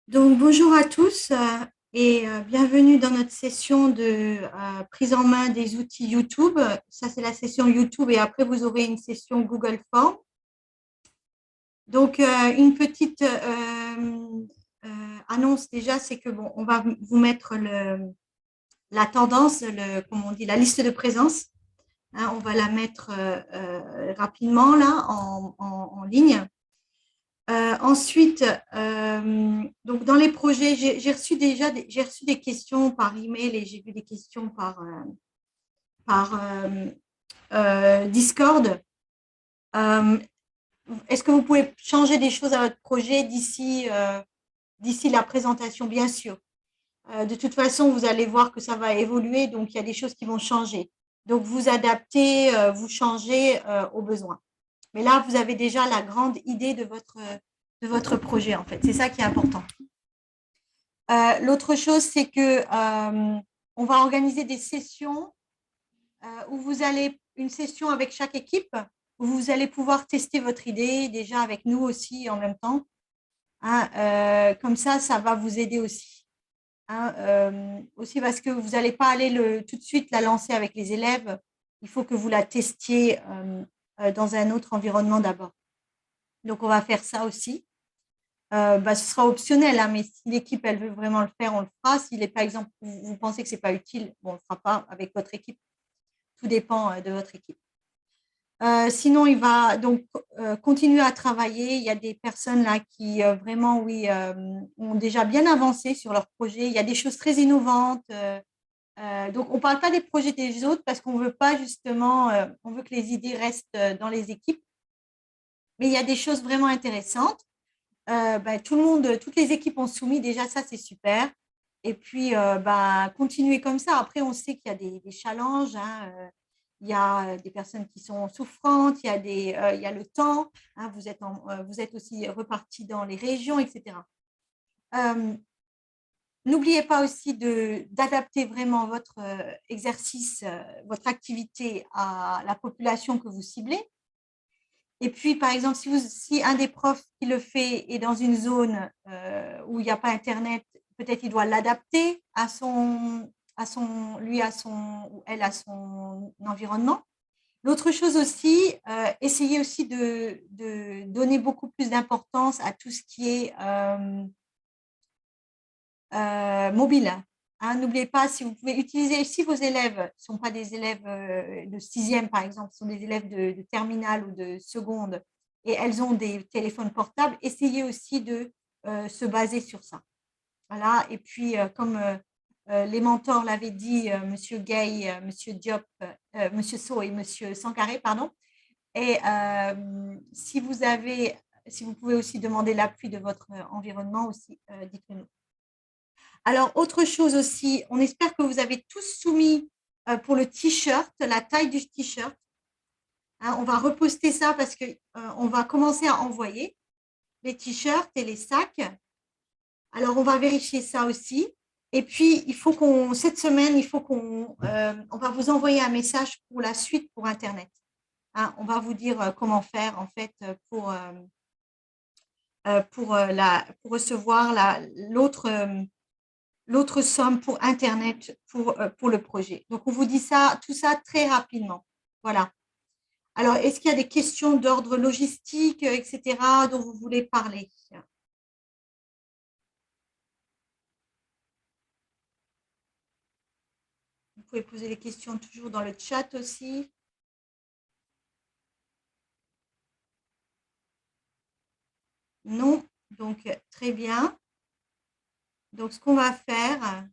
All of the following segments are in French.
Donc, bonjour à tous et bienvenue dans notre session de prise en main des outils YouTube. Ça, c'est la session YouTube et après, vous aurez une session Google Form. Donc, une petite annonce déjà, c'est que bon, on va vous mettre la tendance, comme on dit, la liste de présence. Hein, on va la mettre rapidement là en ligne. Ensuite, donc dans les projets, j'ai reçu j'ai reçu des questions par email et j'ai vu des questions par Discord. Euh, Est-ce que vous pouvez changer des choses à votre projet d'ici la présentation, bien sûr. De toute façon, vous allez voir que ça va évoluer, donc il y a des choses qui vont changer. Donc vous adaptez, vous changez aux besoins. Mais là, vous avez déjà la grande idée de votre projet, en fait. C'est ça qui est important. L'autre chose, c'est que on va organiser des sessions où vous allez une session avec chaque équipe où vous allez pouvoir tester votre idée déjà avec nous aussi en même temps. Hein, comme ça va vous aider aussi. Hein, aussi parce que vous n'allez pas aller tout de suite la lancer avec les élèves. Il faut que vous la testiez dans un autre environnement d'abord. Donc, on va faire ça aussi. Ce sera optionnel, hein, mais si l'équipe elle veut vraiment le faire, on le fera. Si par exemple vous pensez que c'est pas utile, bon, on le fera pas avec votre équipe. Tout dépend de votre équipe. Sinon, il va donc continuer à travailler. Il y a des personnes là qui vraiment, oui, ont déjà bien avancé sur leur projet. Il y a des choses très innovantes. Donc, on ne parle pas des projets des autres parce qu'on veut pas justement, on veut que les idées restent dans les équipes. Mais il y a des choses vraiment intéressantes. Tout le monde, toutes les équipes ont soumis, déjà ça c'est super. Et puis, continuer comme ça. Après, on sait qu'il y a des challenges. Hein, il y a des personnes qui sont souffrantes, il y a le temps. Hein, vous êtes aussi repartis dans les régions, etc. Euh, N'oubliez pas aussi d'adapter vraiment votre exercice, votre activité à la population que vous ciblez. Et puis, par exemple, si un des profs qui le fait est dans une zone où il n'y a pas Internet, peut-être il doit l'adapter lui, à son, ou elle, à son environnement. L'autre chose aussi, essayez aussi de donner beaucoup plus d'importance à tout ce qui est mobile. Hein, n'oubliez pas, si vous pouvez utiliser, si vos élèves ne sont pas des élèves de sixième, par exemple, sont des élèves de terminale ou de seconde, et elles ont des téléphones portables, essayez aussi de se baser sur ça. Voilà. Et puis, comme les mentors l'avaient dit, Monsieur Gay, Monsieur Diop, Monsieur So et Monsieur Sankaré, pardon. Et si vous pouvez aussi demander l'appui de votre environnement aussi, dites-le nous. Alors, autre chose aussi, on espère que vous avez tous soumis pour le t-shirt, la taille du t-shirt. Hein, on va reposter ça parce qu'on va commencer à envoyer les t-shirts et les sacs. Alors, on va vérifier ça aussi. Et puis, cette semaine, on va vous envoyer un message pour la suite pour Internet. Hein, on va vous dire comment faire, en fait, pour recevoir l'autre somme pour Internet pour le projet. Donc, on vous dit ça, tout ça très rapidement. Voilà. Alors, est-ce qu'il y a des questions d'ordre logistique, etc., dont vous voulez parler? Vous pouvez poser les questions toujours dans le chat aussi. Non? Donc, très bien. Donc, ce qu'on va faire,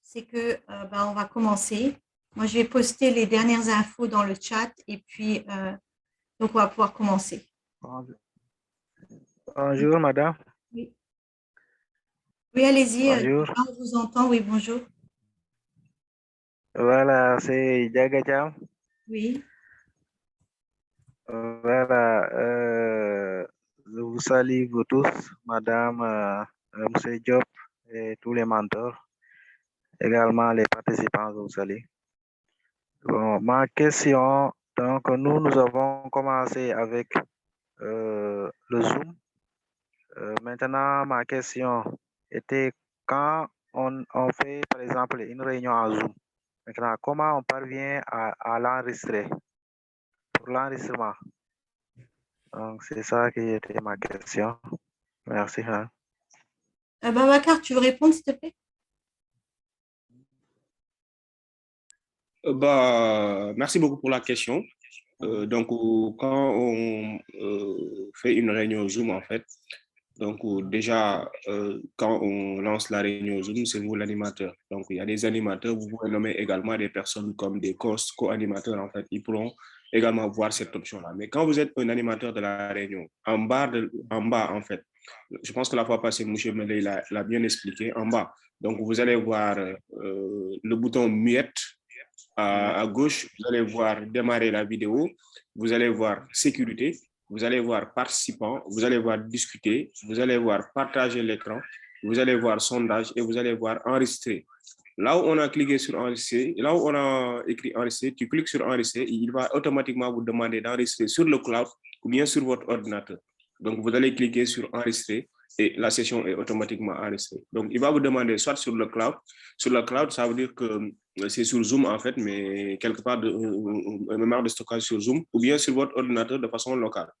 c'est que on va commencer. Moi, je vais poster les dernières infos dans le chat et puis, donc, on va pouvoir commencer. Bonjour, madame. Oui, oui, allez-y. Bonjour. On vous entend. Oui, bonjour. Voilà, c'est Diaga Thiam. Oui. Voilà, je vous salue vous tous, madame, monsieur Diop et tous les mentors, également les participants, je vous salue. Bon, ma question, donc nous avons commencé avec le Zoom Maintenant, ma question était quand on fait, par exemple, une réunion en Zoom, maintenant, comment on parvient à l'enregistrer pour l'enregistrement? Donc, c'est ça qui était ma question. Merci, hein. Babacar, tu veux répondre, s'il te plaît? Merci beaucoup pour la question. Quand on fait une réunion Zoom, en fait, déjà, quand on lance la réunion Zoom, c'est vous l'animateur. Donc, il y a des animateurs, vous pouvez nommer également des personnes comme des co-animateurs, en fait. Ils pourront également voir cette option-là. Mais quand vous êtes un animateur de la réunion, en bas, en fait, je pense que la fois passée, M. Meley l'a bien expliqué, en bas. Donc, vous allez voir le bouton muette à gauche, vous allez voir démarrer la vidéo, vous allez voir sécurité, vous allez voir participants, vous allez voir discuter, vous allez voir partager l'écran, vous allez voir sondage et vous allez voir enregistrer. Là où on a cliqué sur enregistrer, là où on a écrit enregistrer, tu cliques sur enregistrer, et il va automatiquement vous demander d'enregistrer sur le cloud ou bien sur votre ordinateur. Donc, vous allez cliquer sur enregistrer et la session est automatiquement enregistrée. Donc, il va vous demander soit sur le cloud. Sur le cloud, ça veut dire que c'est sur Zoom en fait, mais quelque part une mémoire de stockage sur Zoom ou bien sur votre ordinateur de façon locale.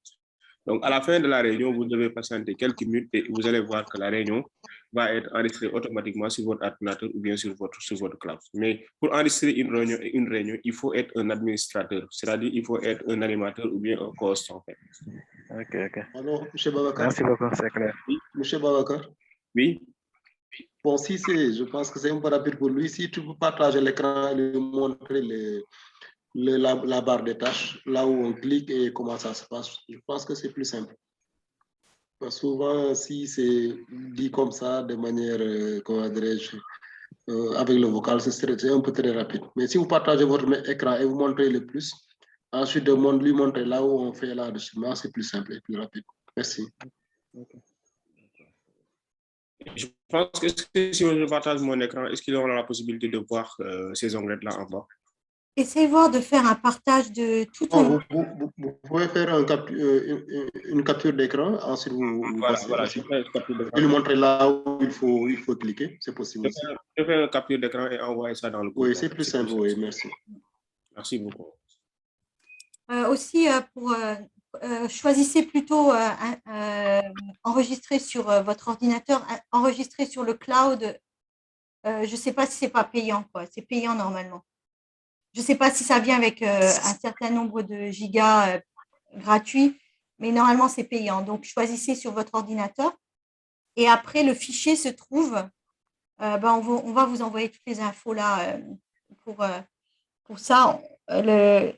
Donc, à la fin de la réunion, vous devez patienter quelques minutes et vous allez voir que la réunion va être enregistrée automatiquement sur votre ordinateur ou bien sur votre cloud. Mais pour enregistrer une réunion, il faut être un administrateur, c'est-à-dire il faut être un animateur ou bien un host en fait. Ok. Alors, M. Babacar. Merci beaucoup, c'est clair. Oui, M. Babacar. Oui. Bon, je pense que c'est un peu rapide pour lui. Si tu peux partager l'écran et lui montrer la barre des tâches, là où on clique et comment ça se passe, je pense que c'est plus simple. Parce que souvent, si c'est dit comme ça, de manière, comment dirais-je, avec le vocal, c'est un peu très rapide. Mais si vous partagez votre écran et vous montrez le plus, ensuite de lui montrer là où on fait l'enregistrement, c'est plus simple et plus rapide. Merci. Je pense que si je partage mon écran, est-ce qu'il aura la possibilité de voir ces onglets-là en bas? Essayez de voir de faire un partage de tout ton... Vous pouvez faire une capture d'écran, ensuite vous passez voilà, aussi. Et lui montrer là où il faut cliquer, c'est possible aussi. Je fais une capture d'écran et envoyer ça dans le groupe. Oui, c'est plus simple, oui, merci. Merci beaucoup. Aussi, choisissez plutôt enregistrer sur votre ordinateur, enregistrer sur le cloud. Je ne sais pas si ce n'est pas payant, quoi. C'est payant normalement. Je ne sais pas si ça vient avec un certain nombre de gigas gratuits, mais normalement, c'est payant. Donc, choisissez sur votre ordinateur. Et après, le fichier se trouve, on va vous envoyer toutes les infos là pour ça. Ça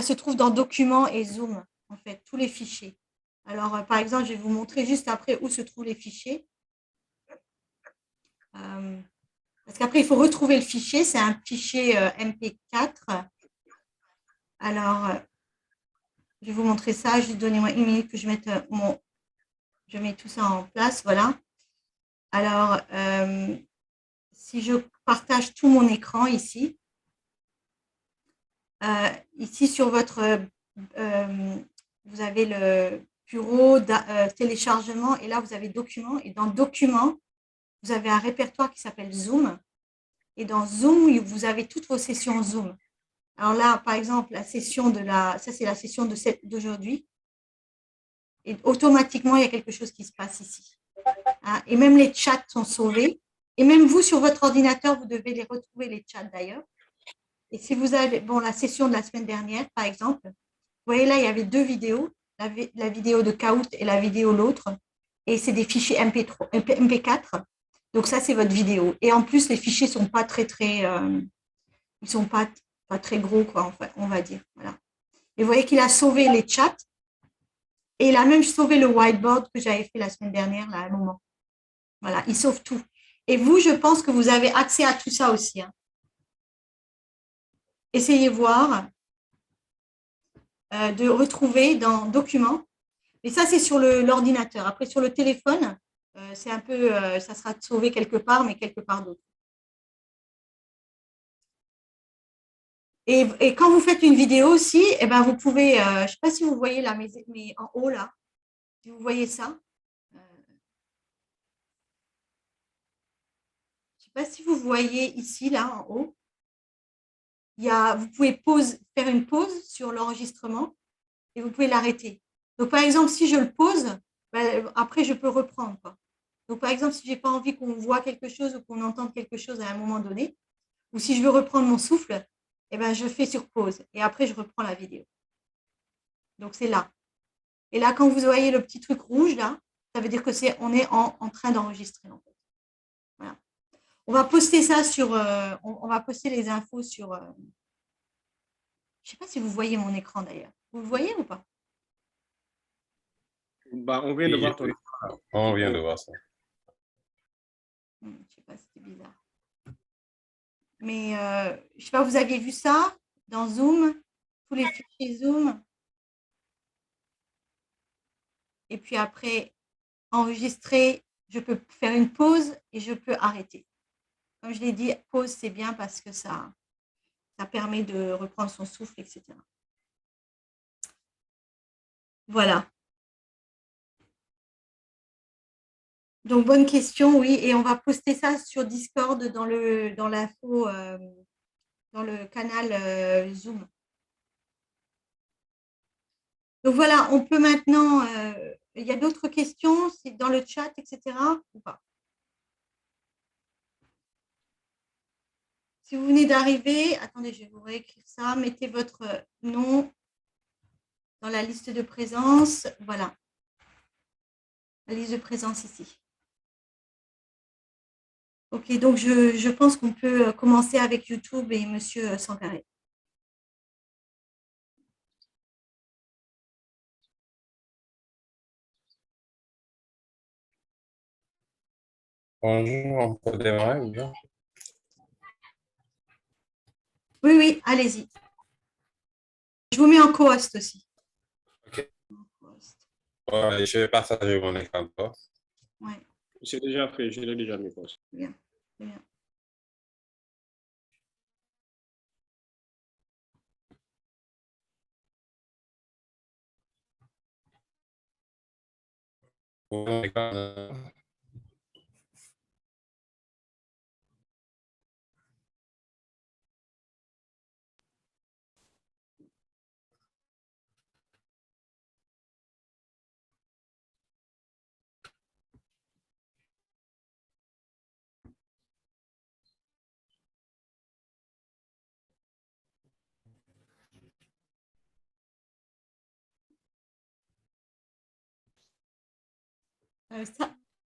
se trouve dans Documents et Zoom, en fait, tous les fichiers. Alors, par exemple, je vais vous montrer juste après où se trouvent les fichiers. Parce qu'après, il faut retrouver le fichier. C'est un fichier MP4. Alors, je vais vous montrer ça. Juste donnez-moi une minute que je mette je mets tout ça en place. Voilà. Alors, si je partage tout mon écran ici, ici sur votre, vous avez le bureau téléchargement et là, vous avez documents. Et dans documents, vous avez un répertoire qui s'appelle Zoom. Et dans Zoom, vous avez toutes vos sessions Zoom. Alors là, par exemple, la session ça c'est la session d'aujourd'hui. Et automatiquement, il y a quelque chose qui se passe ici. Hein, et même les chats sont sauvés. Et même vous, sur votre ordinateur, vous devez les retrouver, les chats d'ailleurs. Et si vous avez, la session de la semaine dernière, par exemple, vous voyez là, il y avait deux vidéos, la vidéo de Kahoot et la vidéo l'autre. Et c'est des fichiers MP4. Donc ça, c'est votre vidéo. Et en plus, les fichiers ne sont pas ils sont pas très gros, quoi, on va dire. Voilà. Et vous voyez qu'il a sauvé les chats et il a même sauvé le whiteboard que j'avais fait la semaine dernière, là, à un moment. Voilà, il sauve tout. Et vous, je pense que vous avez accès à tout ça aussi. Hein. Essayez voir de retrouver dans Documents. Mais ça, c'est sur l'ordinateur. Après, sur le téléphone, c'est un peu, ça sera sauvé quelque part, mais quelque part d'autre. Et quand vous faites une vidéo aussi, eh ben, vous pouvez, je ne sais pas si vous voyez là, mais en haut là, Si vous voyez ça. Je ne sais pas si vous voyez ici, là, en haut. Vous pouvez faire une pause sur l'enregistrement et vous pouvez l'arrêter. Donc, par exemple, si je le pose, après, je peux reprendre, quoi. Donc, par exemple, si je n'ai pas envie qu'on voit quelque chose ou qu'on entende quelque chose à un moment donné, ou si je veux reprendre mon souffle, je fais sur pause et après, je reprends la vidéo. Donc, c'est là. Et là, quand vous voyez le petit truc rouge, là, ça veut dire qu'on est en train d'enregistrer, en fait. Voilà. On va poster ça sur… on va poster les infos sur… je ne sais pas si vous voyez mon écran, d'ailleurs. Vous le voyez ou pas? On vient de voir ton écran. On vient de voir ça. Je ne sais pas, c'était bizarre. Mais je ne sais pas, vous aviez vu ça dans Zoom, tous les fichiers Zoom. Et puis après, enregistrer, je peux faire une pause et je peux arrêter. Comme je l'ai dit, pause, c'est bien parce que ça permet de reprendre son souffle, etc. Voilà. Donc, bonne question, oui. Et on va poster ça sur Discord dans l'info, dans le canal Zoom. Donc, voilà, on peut maintenant… il y a d'autres questions, c'est dans le chat, etc. ou pas? Si vous venez d'arriver, attendez, je vais vous réécrire ça. Mettez votre nom dans la liste de présence. Voilà. La liste de présence ici. Ok, donc je pense qu'on peut commencer avec YouTube et Monsieur Sankaré. Bonjour, on peut démarrer ou bien? Oui, allez-y. Je vous mets en co-host aussi. Ok. Ouais, je vais partager mon écran. Ouais. C'est déjà fait, je l'ai déjà mis. Bien, bien.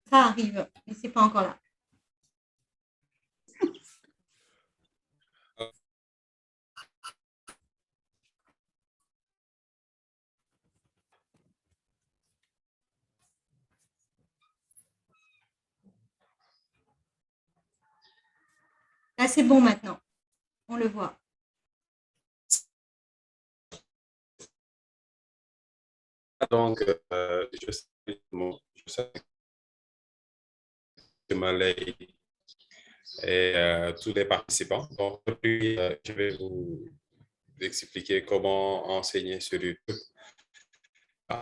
Ça arrive, mais ce n'est pas encore là. Là, c'est bon maintenant. On le voit. Donc, je sais que Malay et tous les participants. Donc, aujourd'hui, je vais vous expliquer comment enseigner sur YouTube.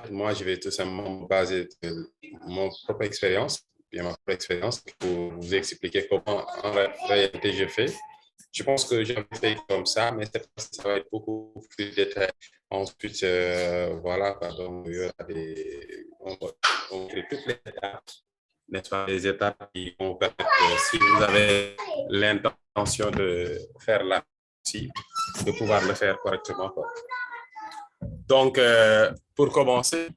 Moi, je vais tout simplement me baser de mon propre expérience, pour vous expliquer comment en réalité je fais. Je pense que j'ai fait comme ça, mais ça va être beaucoup plus détaillé. Ensuite, voilà, pardon, il y aura on fait toutes les étapes, n'est-ce pas, les étapes qui vont permettre, si vous avez l'intention de faire là aussi, de pouvoir le faire correctement. Donc, pour commencer,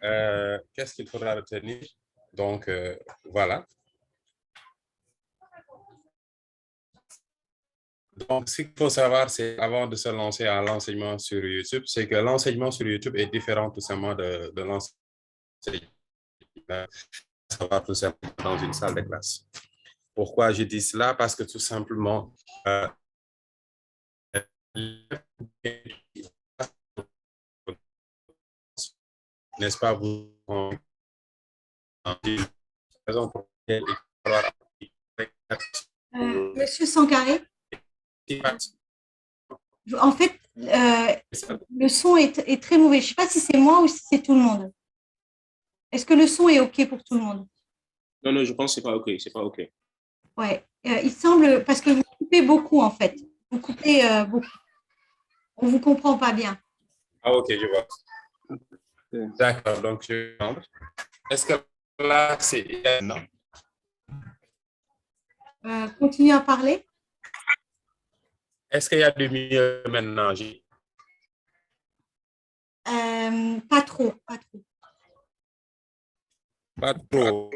qu'est-ce qu'il faudra retenir? Donc, voilà. Donc, ce qu'il faut savoir, c'est avant de se lancer à l'enseignement sur YouTube, c'est que l'enseignement sur YouTube est différent tout simplement de l'enseignement tout simplement dans une salle de classe. Pourquoi je dis cela? Parce que tout simplement, n'est-ce pas, vous Monsieur Sankaré, en fait, le son est très mauvais. Je ne sais pas si c'est moi ou si c'est tout le monde. Est-ce que le son est OK pour tout le monde? Non, non, je pense que c'est pas OK. C'est pas OK. Ouais. Il semble, parce que vous coupez beaucoup en fait. Vous coupez beaucoup. On ne vous comprend pas bien. Ah, ok, je vois. D'accord, donc je vais prendre. Est-ce que là, c'est non? Continuez à parler. Est-ce qu'il y a du mieux maintenant? Pas trop, pas trop. Pas trop.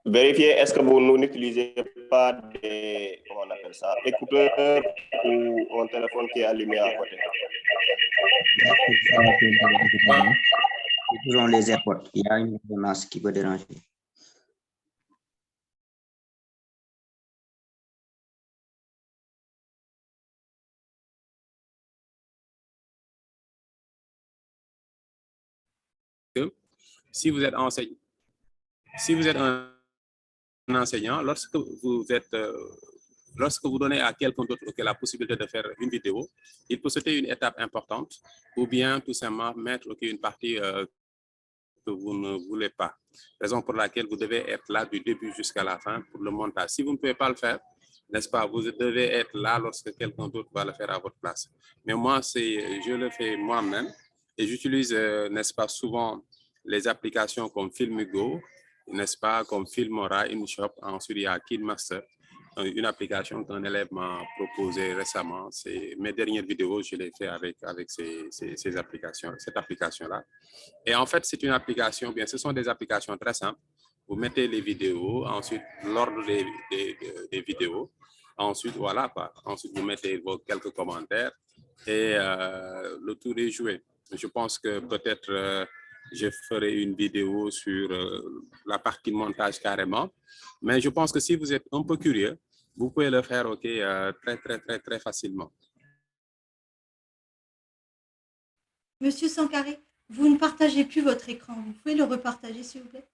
Vérifiez, est-ce que vous n'utilisez pas des, comment on appelle ça, écouteurs ou un téléphone qui est allumé à côté? Utilisons les AirPods. Il y a une menace qui peut déranger. Si vous êtes enseignant, si vous êtes un enseignant, lorsque vous donnez à quelqu'un d'autre la possibilité de faire une vidéo, il peut sauter une étape importante ou bien tout simplement mettre une partie que vous ne voulez pas. Raison pour laquelle vous devez être là du début jusqu'à la fin pour le montage. Si vous ne pouvez pas le faire, n'est-ce pas, vous devez être là lorsque quelqu'un d'autre va le faire à votre place. Mais moi, je le fais moi-même et j'utilise, n'est-ce pas, souvent les applications comme Filmigo, n'est-ce pas, comme Filmora, InShot, ensuite il y a KidMaster, une application qu'un élève m'a proposée récemment. Mes dernières vidéos, je les fais avec ces applications, cette application-là. Et en fait, c'est une application, bien, ce sont des applications très simples. Vous mettez les vidéos, ensuite l'ordre des vidéos, ensuite voilà quoi. Ensuite vous mettez quelques commentaires et le tour est joué. Je pense que peut-être je ferai une vidéo sur la partie montage carrément, mais je pense que si vous êtes un peu curieux, vous pouvez le faire très facilement. Monsieur Sankaré, vous ne partagez plus votre écran. Vous pouvez le repartager, s'il vous plaît?